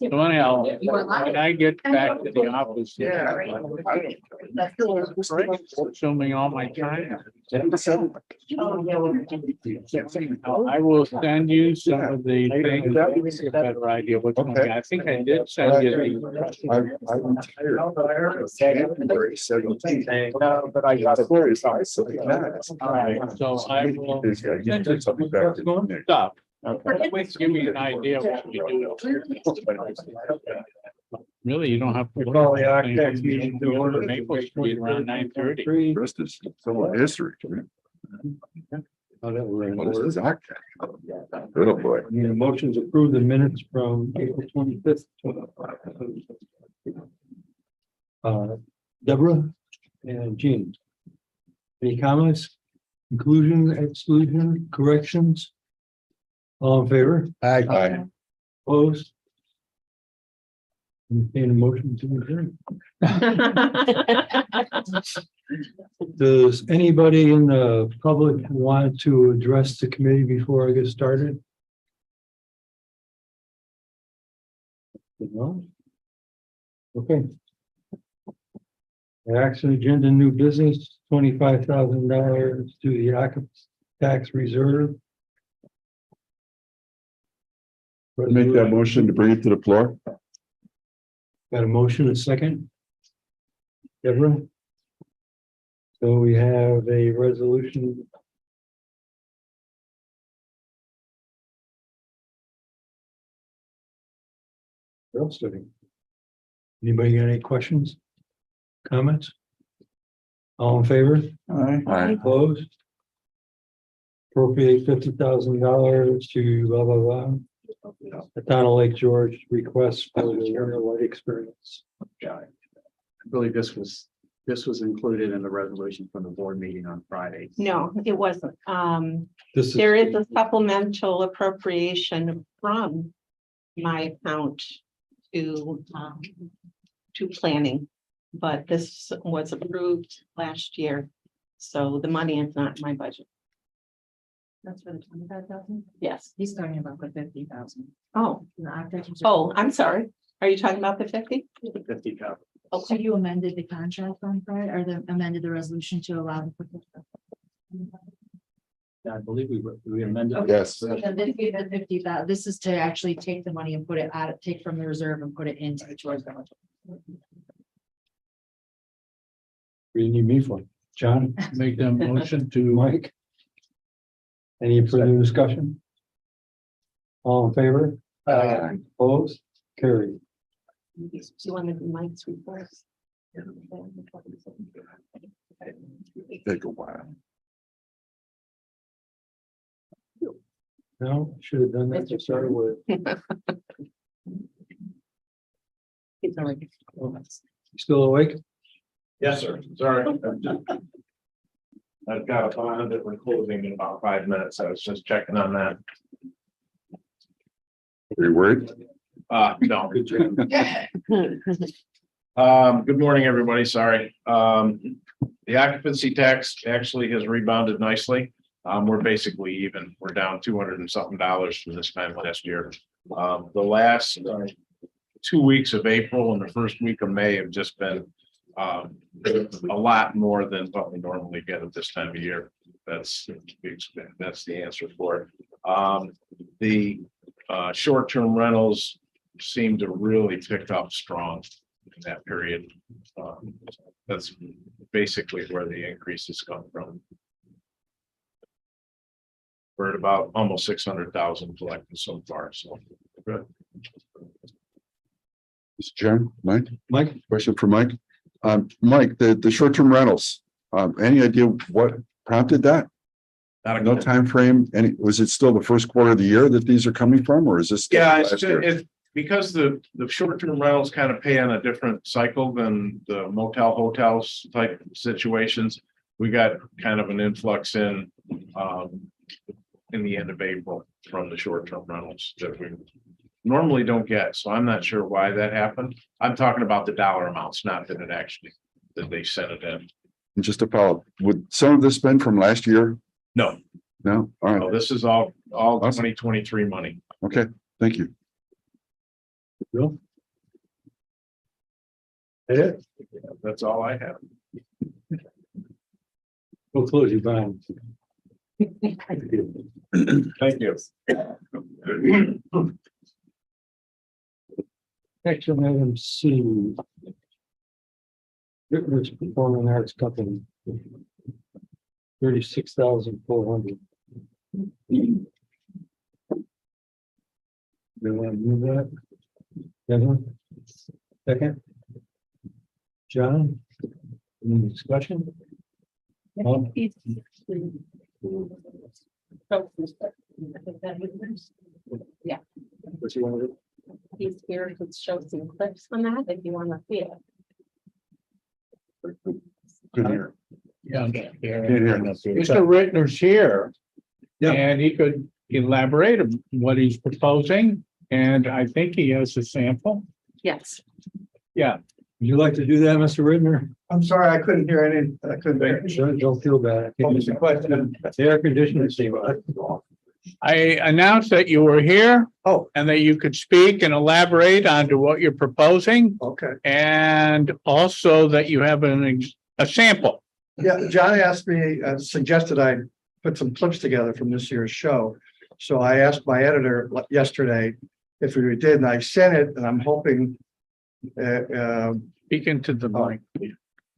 So anyhow, when I get back to the office. Consuming all my time. I will send you some of the things. A better idea what's going on. I think I did send you the. I'm retired January 17th. But I got it very fast. So All right, so I will. Send you something back. Stuff. Okay. Wait to give me an idea of what we do. Really, you don't have to. Call the architects meeting to order. Maple Street around 9:30. Rest is some history. What is this architect? Little boy. Need a motion to approve the minutes from April 25th. Deborah and Jean. Any comments? Inclusion, exclusion, corrections? All in favor? Aye. Opposed? Entertain a motion to adjourn. Does anybody in the public want to address the committee before I get started? No? Okay. The action agenda, new business, $25,000 to the occupancy tax reserve. Make that motion to bring it to the floor. Got a motion, a second? Deborah? So we have a resolution. What else do we? Anybody got any questions? Comments? All in favor? Aye. Opposed? Appropriate $50,000 to blah, blah, blah. The town of Lake George request for the winter light experience. I believe this was included in the resolution from the board meeting on Friday. No, it wasn't. This There is a supplemental appropriation from my account to planning. But this was approved last year, so the money is not in my budget. That's for the 25,000? Yes. He's talking about the 50,000. Oh, The architects- oh, I'm sorry. Are you talking about the 50? 50,000. So you amended the contract on Friday, or amended the resolution to allow the. I believe we amended. Yes. So this is the 50,000. This is to actually take the money and put it out, take from the reserve and put it into the George Village. What do you need me for? John, Make that motion to. Mike? Any further discussion? All in favor? Opposed? Carried. Do you want to do Mike's report? Take a while. No, should have done that to start with. It's already. You Still awake? Yes, sir. Sorry. I've got a bond that we're closing in about 5 minutes. I was just checking on that. Are you worried? No. Good job. Good morning, everybody. Sorry. The occupancy tax actually has rebounded nicely. We're basically even. We're down $200 and something from this time last year. The last 2 weeks of April and the first week of May have just been a lot more than what we normally get at this time of year. That's the answer for it. The short-term rentals seem to really pick up strong in that period. That's basically where the increases come from. We're at about almost 600,000 collected so far, so good. Mr. Chairman, Mike, Mike? question for Mike. Mike, the short-term rentals, any idea what prompted that? No time frame. And was it still the first quarter of the year that these are coming from, or is this? Yeah, it's because the short-term rentals kind of pay on a different cycle than the motel hotels type situations. We got kind of an influx in the end of April from the short-term rentals that we normally don't get. So I'm not sure why that happened. I'm talking about the dollar amounts, not that it actually that they sent it in. And just to follow, would some of this been from last year? No, No? All no, right. this is all Awesome. 2023 money. Okay. Thank you. Bill? That it? That's all I have. We'll close your mind. Thank you. Action item C. Rich Performing Arts Company. 36,400. You want to move that? Devin? Second? John? Any discussion? Yeah, What you want to do? he's here to show some clips on that if you want to see it. Good here. Yeah. Can't hear. Mr. Rittner's here. Yeah. And he could elaborate on what he's proposing, and I think he has a sample. Yes. Yeah, Would you like to do that, Mr. Ridner? I'm sorry, I couldn't hear any, I couldn't hear. Don't feel bad. What was the question? The air conditioning. I announced that you were here. Oh. And that you could speak and elaborate onto what you're proposing, Okay, and also that you have a sample. yeah, John asked me, suggested I put some clips together from this year's show. So I asked my editor yesterday if we did, and I sent it, and I'm hoping. Speak into the mic.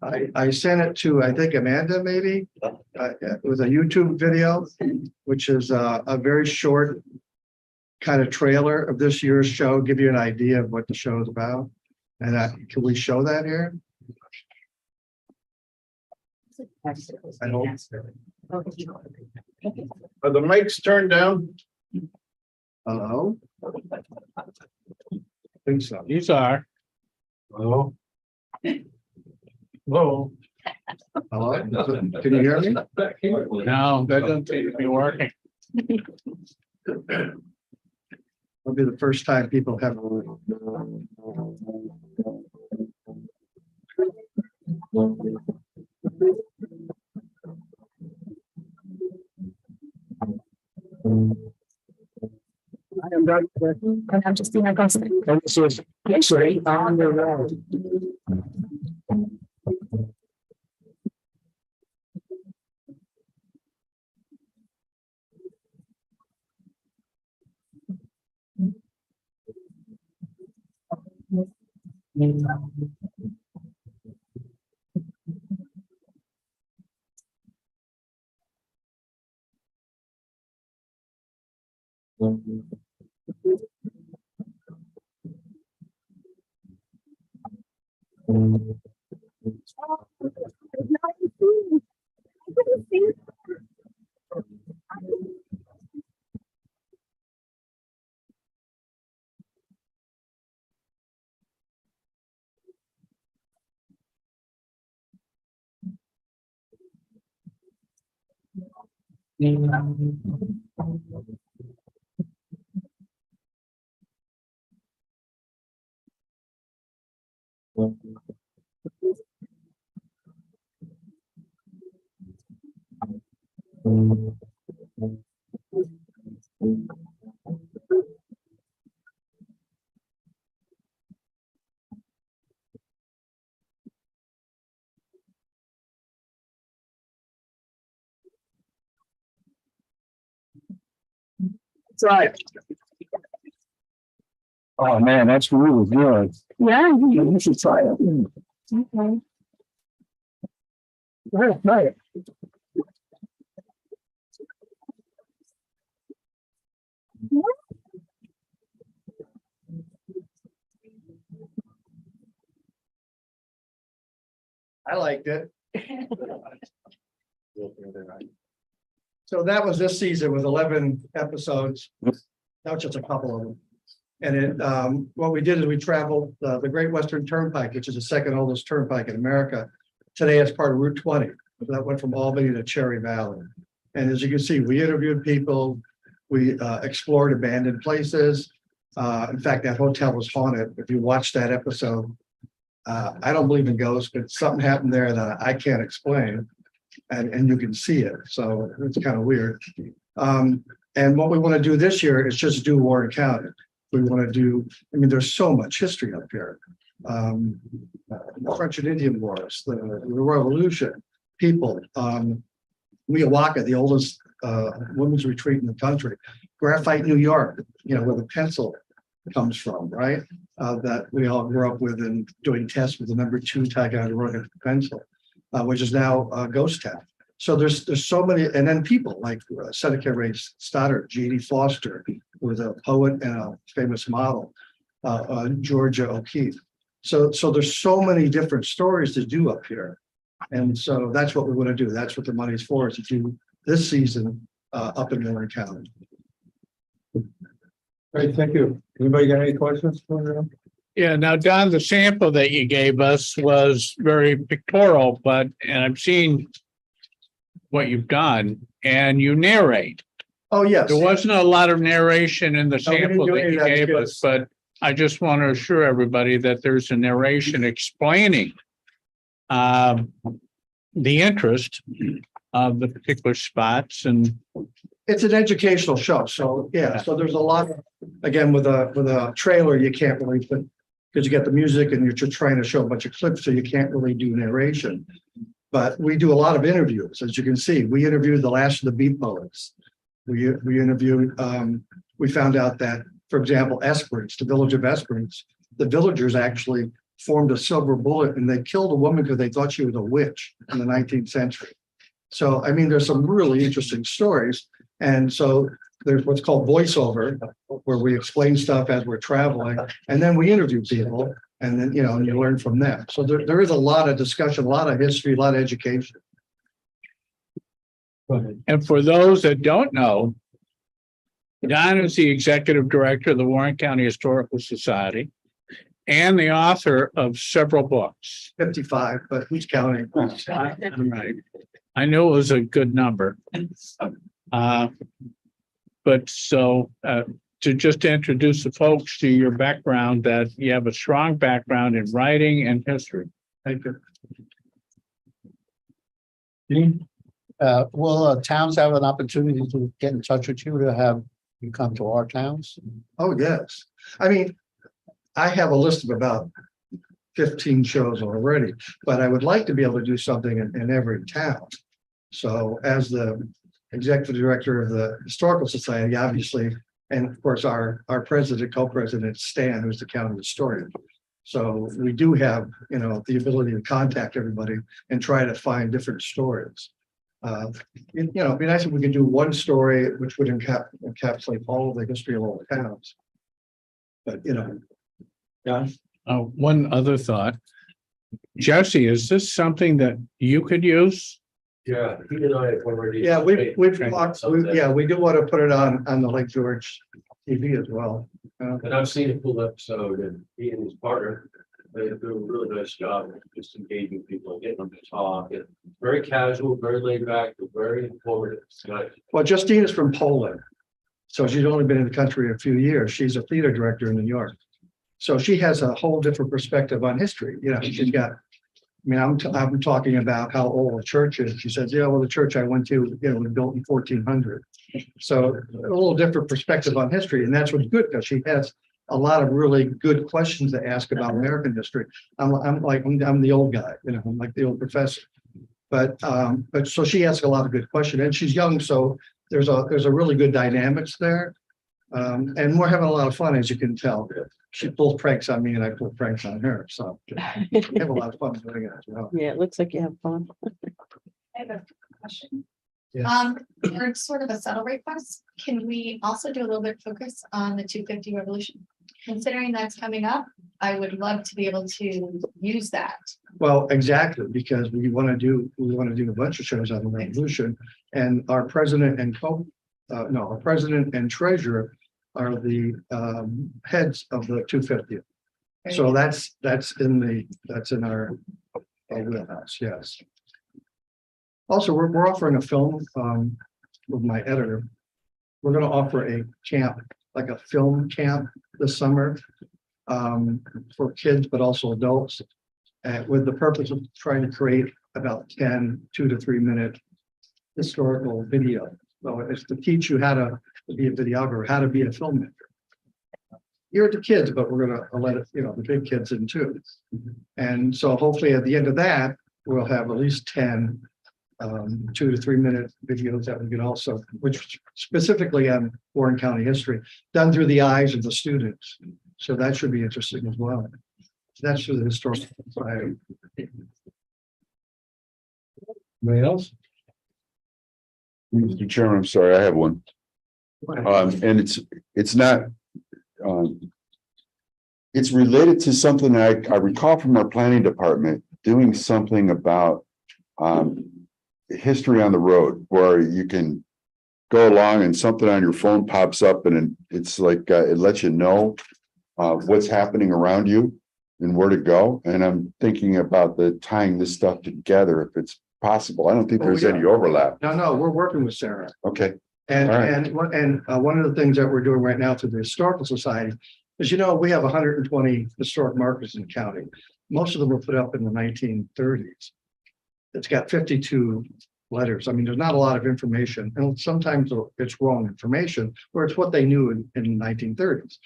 I sent it to, I think, Amanda, maybe. It was a YouTube video, which is a very short kind of trailer of this year's show, give you an idea of what the show is about. And can we show that here? I hope. Are the mics turned down? Hello? I think so. These are. Oh, Whoa. Hello? Can you hear me? No, that doesn't seem to be working. It'll be the first time people have. I'm just doing my gossip. This is actually on the road. That's right. Oh, man, that's really good. Yeah, you should try it. Okay. Try it. I liked it. So that was this season with 11 episodes. That was just a couple of them. And it, what we did is we traveled the Great Western Turnpike, which is the second oldest turnpike in America. Today as part of Route 20. So that went from Albany to Cherry Valley. And as you can see, we interviewed people. We explored abandoned places. In fact, that hotel was haunted. If you watch that episode, I don't believe in ghosts, but something happened there that I can't explain. And you can see it. So it's kind of weird. And what we want to do this year is just do Warren County. We want to do, I mean, there's so much history up here. The French and Indian Wars, the Revolution, people, Weowaka, the oldest women's retreat in the country, Graphite, New York, you know, where the pencil comes from, right? That we all grew up with and doing tests with the #2 Ticonderoga pencil, which is now Ghost Town. So there's so many, and then people like Seneca Ray Stoddard, G.D. Foster, who was a poet and a famous model, Georgia O'Keeffe. So there's so many different stories to do up here. And so that's what we want to do. That's what the money's for, is to do this season up in Warren County. Great, thank you. Anybody got any questions for them? Yeah, now Don, the sample that you gave us was very pictorial, and I've seen what you've done and you narrate. Oh, yes. There wasn't a lot of narration in the No, we didn't sample do that any you of that gave because- us, but I just want to assure everybody that there's a narration explaining the interest of the particular spots, and It's an educational show. So, yeah, so there's a lot, again, with a trailer, you can't really put, because you get the music and you're just trying to show a bunch of clips, so you can't really do narration. But we do a lot of interviews, as you can see. We interviewed the last of the beat poets. We interviewed, we found out that, for example, Esperance, the village of Esperance, the villagers actually formed a silver bullet and they killed a woman because they thought she was a witch in the 19th century. So, I mean, there's some really interesting stories. And so there's what's called voiceover, where we explain stuff as we're traveling, and then we interview people, and then, you know, and you learn from them. So there is a lot of discussion, a lot of history, a lot of education. Go ahead. and for those that don't know, Don is the executive director of the Warren County Historical Society and the author of several books. 55, but who's counting? Right. I knew it was a good number. But so to just introduce the folks to your background, that you have a strong background in writing and history. Thank you. Dean? Will towns have an opportunity to get in touch with you to have you come to our towns? Oh, yes. I mean, I have a list of about 15 shows already, but I would like to be able to do something in every town. So as the executive director of the Historical Society, obviously, and of course, our president, co-president, Stan, who's the county historian. So we do have, you know, the ability to contact everybody and try to find different stories. You know, it'd be nice if we could do one story which would encapsulate all of the history of all the towns. But, you know. Yeah. One other thought. Jesse, is this something that you could use? Yeah, he and I have already. Yeah, we've talked, we do want to put it on the Lake George TV as well. And I've seen a full episode, and he and his partner, they do a really nice job of just engaging people, getting them to talk, and very casual, very laid back, but very informative. It's nice. Well, Justine is from Poland. So she's only been in the country a few years. She's a theater director in New York. So she has a whole different perspective on history. You know, she's got, I mean, I'm talking about how old the church is. She says, yeah, well, the church I went to, you know, was built in 1400. So a little different perspective on history. And that's what's good, because she has a lot of really good questions to ask about American history. I'm the old guy, you know, I'm like the old professor. But so she asks a lot of good questions, and she's young. So there's a really good dynamics there. And we're having a lot of fun, as you can tell. She pulls pranks on me and I pull pranks on her. So we have a lot of fun doing it as well. Yeah, it looks like you have fun. I have a question. Yes. For sort of a subtle request, can we also do a little bit of focus on the 250 revolution? Considering that's coming up, I would love to be able to use that. Well, exactly, because we want to do a bunch of shows on the revolution, and our president and our president and treasurer are the heads of the 250. So that's in our wheelhouse, yes. Also, we're offering a film with my editor. We're going to offer a camp, like a film camp this summer for kids, but also adults, with the purpose of trying to create about 2 to 3 minute historical video. So it's to teach you how to be a videographer, how to be a filmmaker. you're the kids, but we're gonna let it, you know, the big kids in too. And so hopefully at the end of that, we'll have at least 10 2 to 3 minute videos that we can also, which specifically on Warren County history, done through the eyes of the students. So that should be interesting as well. That's through the historical society. Anybody else? Mr. Chairman, I'm sorry, I have one. And it's not, it's related to something I recall from our planning department, doing something about history on the road, where you can go along and something on your phone pops up and it's like, it lets you know what's happening around you and where to go. And I'm thinking about tying this stuff together if it's possible. I don't think there's any overlap. No, we're working with Sarah. Okay. And, All right. one of the things that we're doing right now through the Historical Society is, you know, we have 120 historic markers in the county. Most of them were put up in the 1930s. It's got 52 letters. I mean, there's not a lot of information, and sometimes it's wrong information, or it's what they knew in the 1930s.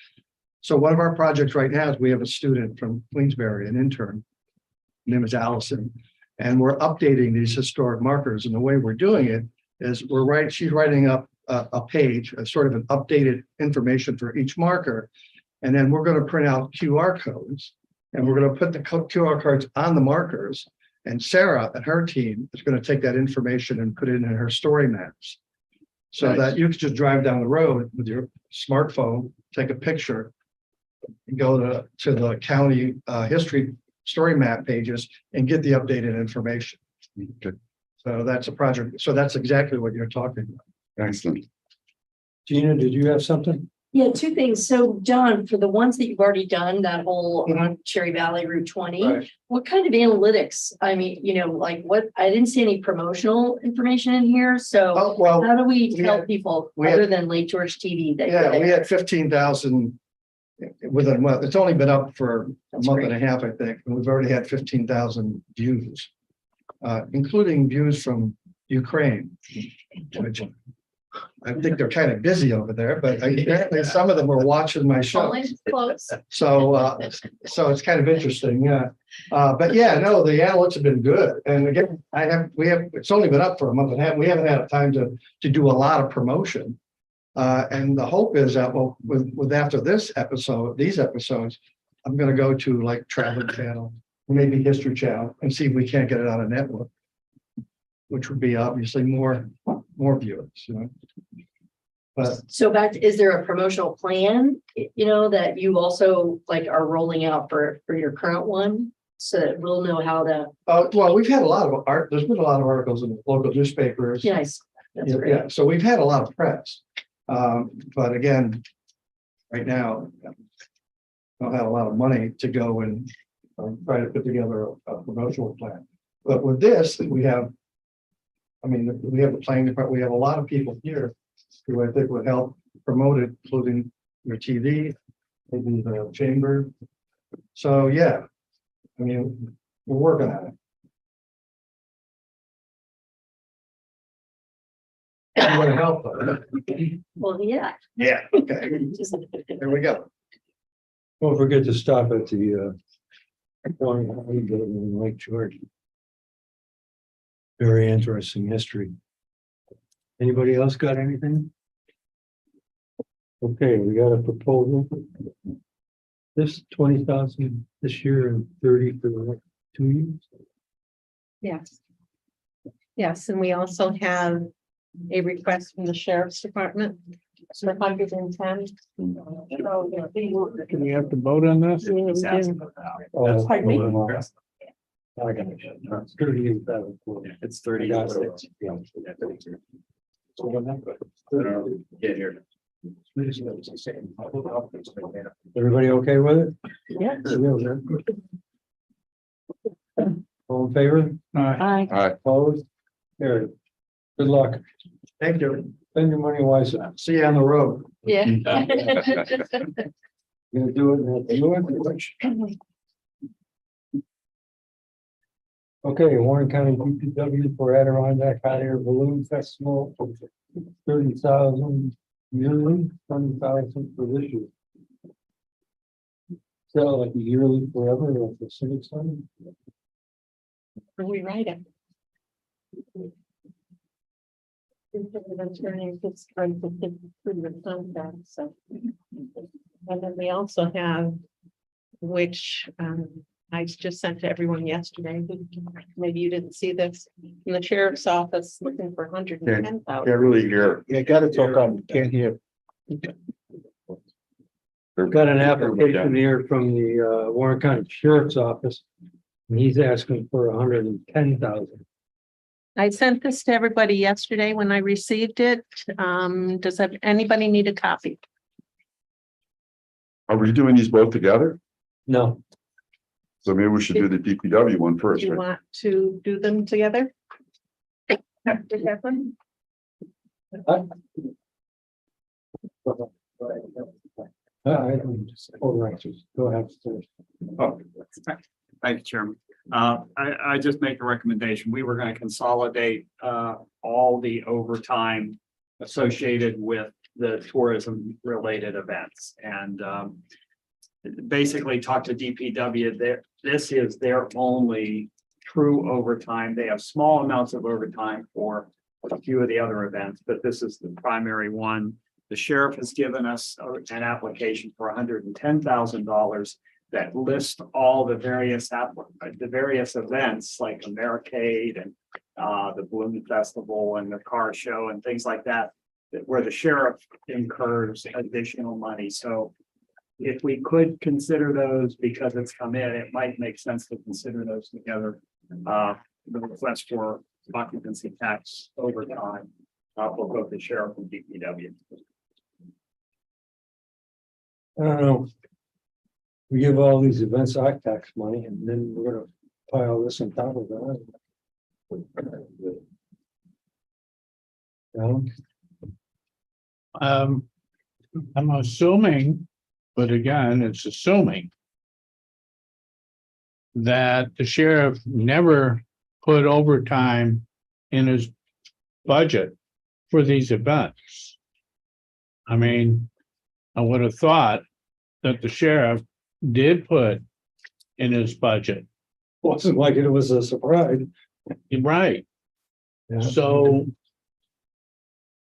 So one of our projects right now is we have a student from Queensbury, an intern. Her name is Allison, and we're updating these historic markers. And the way we're doing it is she's writing up a page, a sort of an updated information for each marker. And then we're going to print out QR codes, and we're going to put the QR codes on the markers. And Sarah and her team is going to take that information and put it in her story maps. So Nice. that you can just drive down the road with your smartphone, take a picture, and go to the county history story map pages and get the updated information. Okay. So that's a project. So that's exactly what you're talking about. Excellent. Gina, did you have something? Yeah, two things. So John, for the ones that you've already done, that whole on Cherry Valley Route 20, Right. what kind of analytics? I mean, you know, like what, I didn't see any promotional information in here. So Oh, well, how do we we tell had- people we other had- than Lake George TV that you're yeah, we there? had 15,000 within a month. It's only been up for a That's month great. and a half, I think, and we've already had 15,000 views, including views from Ukraine, which I think they're kind of busy over there, but apparently some of them are watching my show. Poland's close. So it's kind of interesting, yeah. But yeah, no, the analytics have been good. And again, it's only been up for a month and a half. We haven't had time to do a lot of promotion. And the hope is that, well, with after these episodes, I'm gonna go to like Travel Channel, maybe History Channel, and see if we can't get it on a network, which would be obviously more viewers, you know. But So back to, is there a promotional plan, you know, that you also like are rolling out for your current one? So that we'll know how to, well, we've had a lot of art. There's been a lot of articles in local newspapers. yes, that's Yeah, great. yeah, so we've had a lot of press. But again, right now, I don't have a lot of money to go and try to put together a promotional plan. But with this, we have, I mean, we have the planning department, we have a lot of people here who I think would help promote it, including your TV, maybe the chamber. So, yeah, I mean, we're working on it. You want to help, though? Well, yeah. Yeah, okay, there we go. Don't forget to stop at the in Lake George. Very interesting history. Anybody else got anything? Okay, we got a proposal. This 20,000 this year and 30 for the next 2 years. Yes. Yes, and we also have a request from the sheriff's department for 110. Do we have to vote on this? Oh, Pardon me? I got it. It's 38,000. It's 30. I got it. Get here. Everybody okay with it? Yeah. All in favor? Hi. All right. Opposed? Carried. Good luck. Thank you. Spend your money wisely. See you on the road. Yeah. Gonna do it. Okay, Warren County DPW for Adirondack Hot Air Balloon Festival, 30,000 yearly, 20,000 for this year. So like yearly forever of the civic center? We write it. Attorney gets trying to get through the contract, so. And then we also have, which I just sent to everyone yesterday, maybe you didn't see this, in the sheriff's office looking for 110,000. Can't really hear. You gotta talk on, can't hear. I've got an application here from the Warren County Sheriff's Office. And he's asking for 110,000. I sent this to everybody yesterday when I received it. Anybody need a copy? Are we doing these both together? No, So maybe we should do the DPW one Do first, you right? want to do them together? Dr. Devlin? Go ahead. Oh, thank you, Chairman. I just make a recommendation. We were gonna consolidate all the overtime associated with the tourism related events and basically talk to DPW. This is their only true overtime. They have small amounts of overtime for a few of the other events, but this is the primary one. The sheriff has given us an application for $110,000 that lists all the various events like Americade and the Balloon Festival and the car show and things like that, where the sheriff incurs additional money. So if we could consider those because it's come in, it might make sense to consider those together. The request for occupancy tax overtime for both the sheriff and DPW. I don't know. We give all these events our tax money and then we're gonna pile this on top of that. I'm assuming, but again, it's assuming that the sheriff never put overtime in his budget for these events. I mean, I would have thought that the sheriff did put in his budget. Wasn't like it was a surprise. Right. Yeah. So,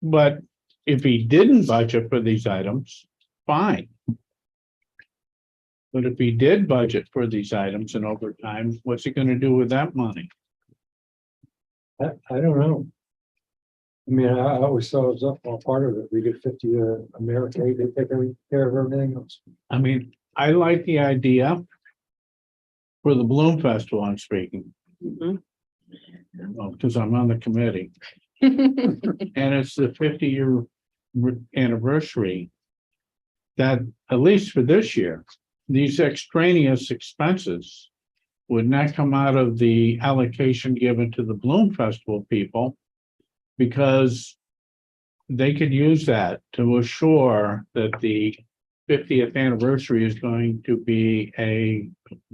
but if he didn't budget for these items, fine. But if he did budget for these items in overtime, what's he gonna do with that money? I don't know. I mean, I always thought it was up all part of it. We get 50 Americade, they take care of everything else. I mean, I like the idea for the Balloon Festival, I'm speaking. Mhm. Well, because I'm on the committee, and it's the 50-year anniversary. That, at least for this year, these extraneous expenses would not come out of the allocation given to the Balloon Festival people, because they could use that to assure that the 50th anniversary is going to be a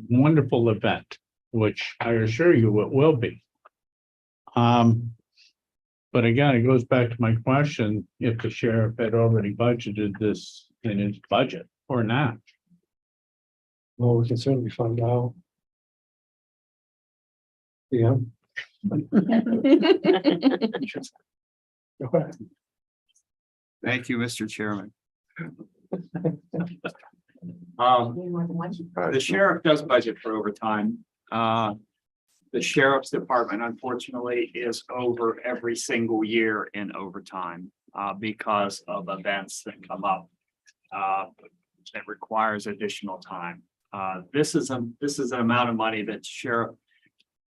wonderful event, which I assure you it will be. But again, it goes back to my question, if the sheriff had already budgeted this in his budget or not. Well, we can certainly find out. Yeah. Thank you, Mr. Chairman. The sheriff does budget for overtime. The sheriff's department unfortunately is over every single year in overtime because of events that come up that requires additional time. This is an amount of money that sheriff,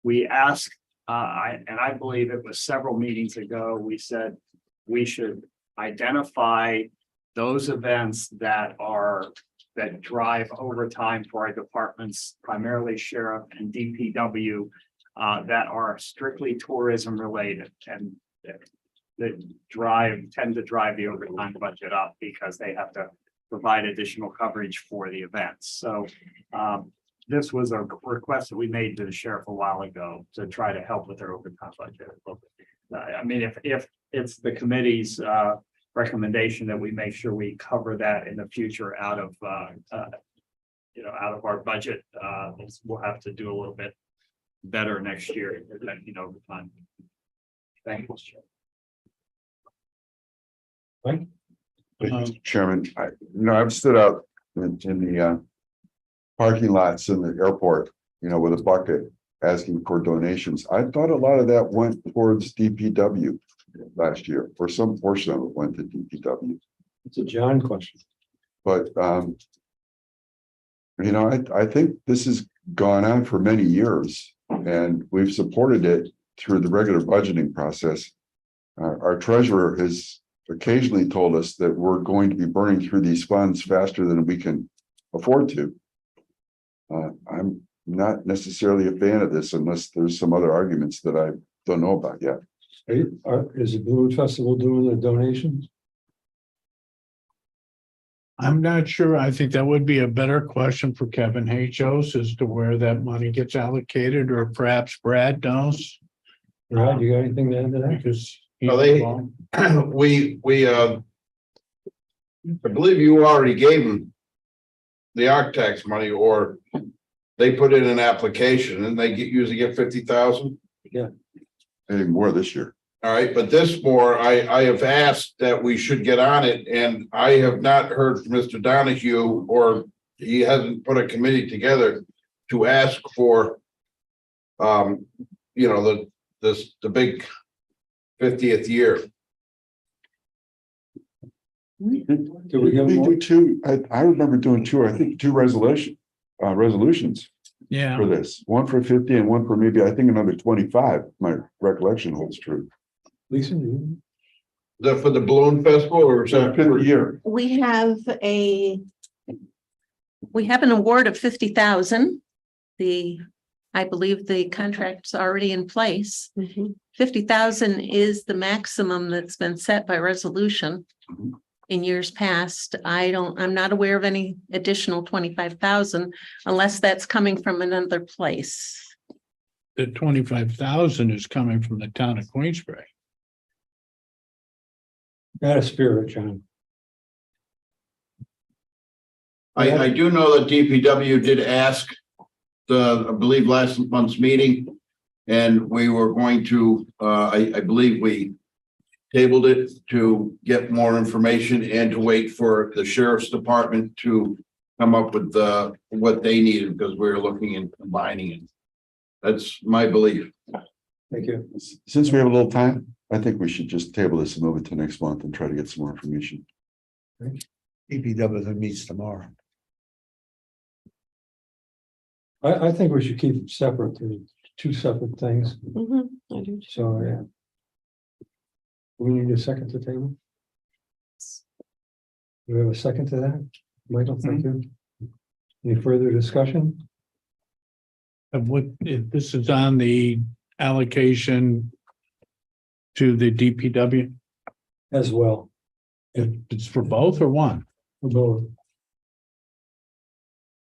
we asked, I believe it was several meetings ago, we said we should identify those events that drive overtime for our departments, primarily sheriff and DPW, that are strictly tourism related and that tend to drive the overtime budget up because they have to provide additional coverage for the events. So this was a request that we made to the sheriff a while ago to try to help with their overtime budget. I mean, if it's the committee's recommendation that we make sure we cover that in the future out of out of our budget. We'll have to do a little bit better next year, over time. Thank you, Mr. Chairman. Mr. Chairman, I've stood out in the parking lots in the airport, with a bucket asking for donations. I thought a lot of that went towards DPW last year, or some portion of it went to DPW. It's a John question. But I think this has gone on for many years, and we've supported it through the regular budgeting process. Our treasurer has occasionally told us that we're going to be burning through these funds faster than we can afford to. I'm not necessarily a fan of this unless there's some other arguments that I don't know about yet. Is the Balloon Festival doing the donations? I'm not sure. I think that would be a better question for Kevin Hachos as to where that money gets allocated, or perhaps Brad knows. Brad, you got anything to add to that? Because he's Well, they- involved. I believe you already gave them the architect's money, or they put in an application and they usually get 50,000. Maybe more this year. All right, but this more, I have asked that we should get on it, and I have not heard from Mr. Donahue, or he hasn't put a committee together to ask for the big 50th year. Do we give We more? do two, I remember doing two resolutions Yeah, for this, one for 50 and one for maybe, I think, another 25. My recollection holds true. Lisa, Is that for the balloon festival, or is So that 50 year, We have an award of 50,000. I believe the contract's already in place. 50,000 is the maximum that's been set by resolution. In years past, I'm not aware of any additional 25,000 unless that's coming from another place. the 25,000 is coming from the town of Queensbury. Got a spirit, John. I do know that DPW did ask I believe last month's meeting, and we were going to, I believe we tabled it to get more information and to wait for the sheriff's department to come up with what they needed, because we were looking at combining it. That's my belief. Thank you. since we have a little time, I think we should just table this and move it to next month and try to get some more information. DPW meets tomorrow. I think we should keep them separate, they're two separate things, I do. so, yeah. We need a second to table? Do we have a second to that? Michael, thank you. Any further discussion? Of what, if this is on the allocation to the DPW, As well, if it's for both or one? for both.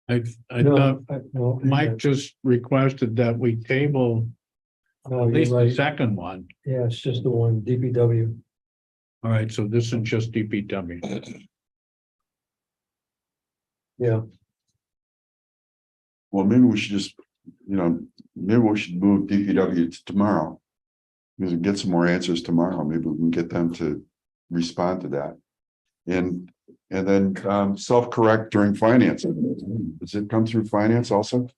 I No, thought no, Mike just requested that we table no, at you're least the right. second one. Yeah, it's just the one, DPW. All right, so this is just DPW. Yeah, Well, maybe we should just, maybe we should move DPW to tomorrow. Because we get some more answers tomorrow. Maybe we can get them to respond to that. And then self-correct during finance. Does it come through finance also?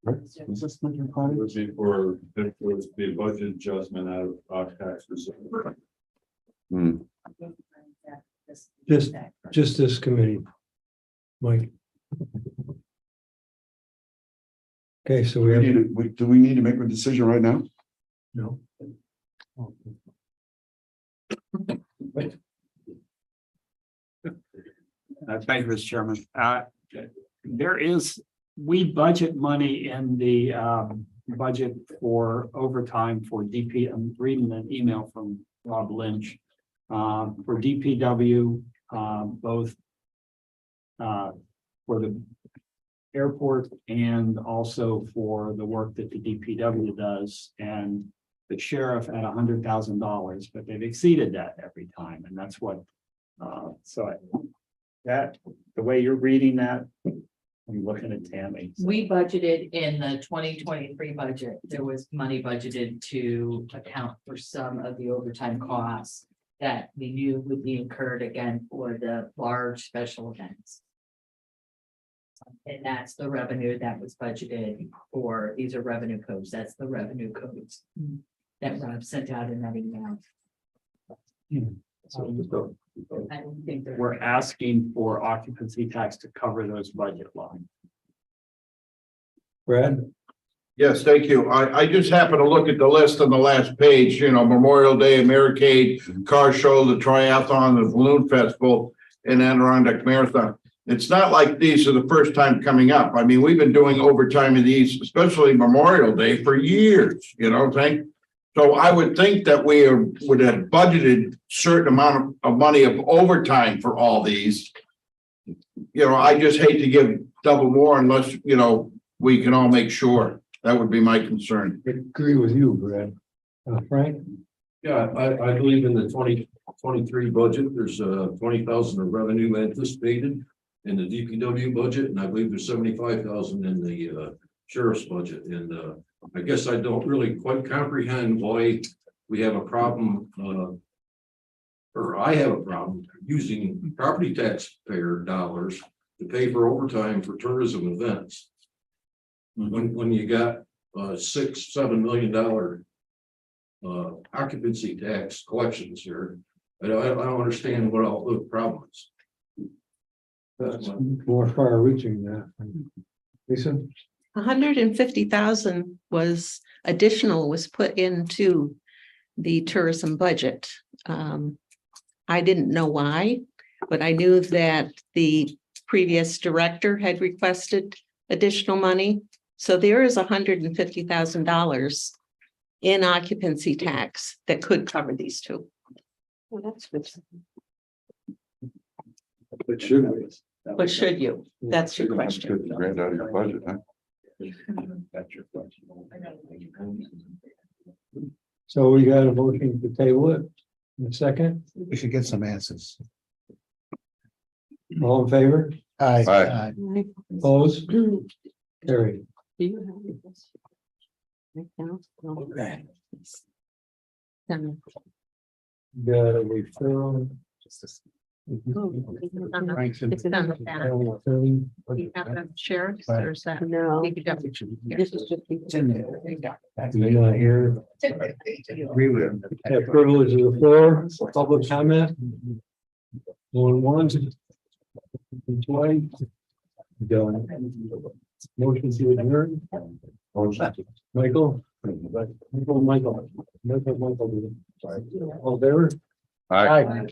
Right? Is this through finance? It would be a budget adjustment out of our tax reserve. Hmm. just this committee. Mike. Okay, so we have, Do we need to make a decision right now? no. Thank you, Mr. Chairman. We budget money in the budget for overtime for DP. I'm reading an email from Rob Lynch. For DPW, both for the airport and also for the work that the DPW does, and the sheriff at $100,000, but they've exceeded that every time, and that's what. So that, the way you're reading that, I'm looking at Tammy. We budgeted in the 2023 budget, there was money budgeted to account for some of the overtime costs that we knew would be incurred again for the large special events. And that's the revenue that was budgeted for, these are revenue codes, that's the revenue codes that Rob sent out in that email. I don't think they're. We're asking for occupancy tax to cover those budget lines. Brad, Yes, thank you. I just happened to look at the list on the last page, you know, Memorial Day, Americade, Car Show, the Triathlon, the Balloon Festival, and Adirondack Marathon. It's not like these are the first time coming up. I mean, we've been doing overtime of these, especially Memorial Day, for years, you know, so I would think that we would have budgeted certain amount of money of overtime for all these. You know, I just hate to give double more unless, you know, we can all make sure. That would be my concern. I agree with you, Brad. Frank, Yeah, I believe in the 2023 budget, there's 20,000 of revenue anticipated in the DPW budget, and I believe there's 75,000 in the sheriff's budget. And I guess I don't really quite comprehend why we have a problem, or I have a problem using property taxpayer dollars to pay for overtime for tourism events. When you got $6-7 million occupancy tax collections here, I don't understand what all the problem is. that's more far reaching than that. Lisa, 150,000 was additional, was put into the tourism budget. I didn't know why, but I knew that the previous director had requested additional money. So there is $150,000 in occupancy tax that could cover these two. Well, that's good. but should we? But should you? That's your question. $50,000 out of your budget, huh? That's your question. So we got a motion to table it. In a second, We should get some answers. all in favor, Aye. Aye. opposed, carried. Do you have this? Right now? No. Okay. Got a referral. Frank's in- It's done with that. Do you have the sheriff's or is that? No. This is just. It's in there. We not here. Agree with him. Have privilege of the floor, public comment. Going once. Twice. Done. Motion to adjourn. Michael. Michael. All there. Aye.